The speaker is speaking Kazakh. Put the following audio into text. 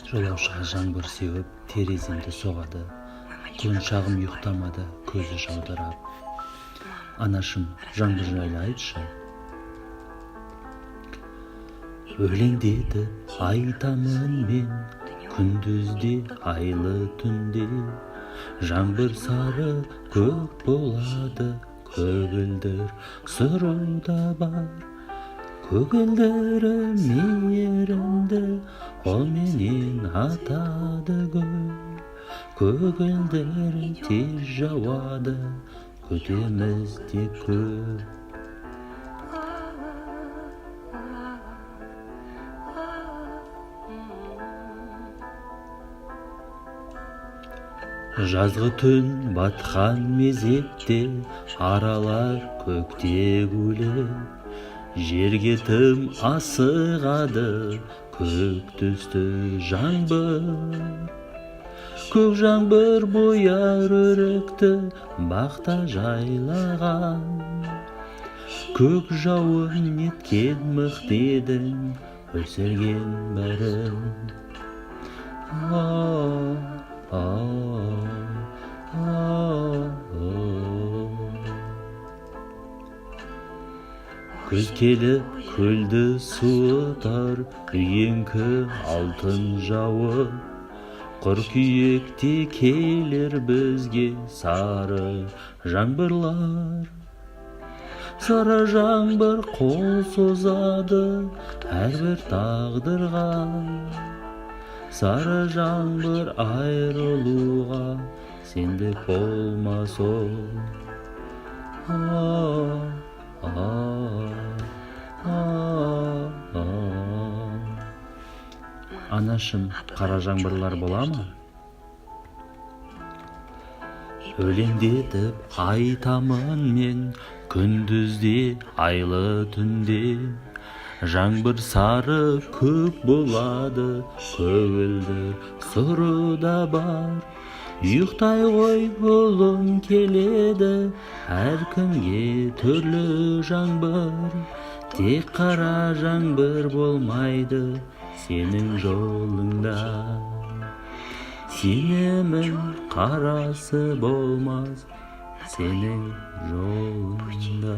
Жолаушыға жаңбыр сеуіп тереземді соғады. Құлыншағым ұйықтамады, көзі жаудырап. Анашым, жаңбыр жайлы айтшы. Өлеңдетіп айтамын мен, күндізде айлы түнде. Жаңбыр сары көк болады, көгілдір сыруда бар. Көгілдірі мейірімді, ол менен атады гүл. Көгілдірі тез жауады, күтеміз де көп. Жазғы түн батқан мезетте, аралар көкте гулеп. Жерге тым асығады, көк түсті жаңбыр. Көк жаңбыр бояр өрікті, бақта жайлаған. Көк жауын неткен мықты едің, өсірген бәрін. Күз келіп көлді суытар, үйеңкі алтын жауы. Қыркүйекте келер бізге сары жаңбырлар. Сары жаңбыр қол созады әрбір тағдырға. Сары жаңбыр айрылуға сендік болмас ол. Анашым, қара жаңбырлар бола ма? Өлеңдетіп айтамын мен, күндізде айлы түнде. Жаңбыр сары көк болады, көгілдір сыруда бар. Ұйықтай ғой ұлым келеді, әркімге түрлі жаңбыр. Тек қара жаңбыр болмайды сенің жолыңда. Сенемін, қарасы болмас сенің жолыңда.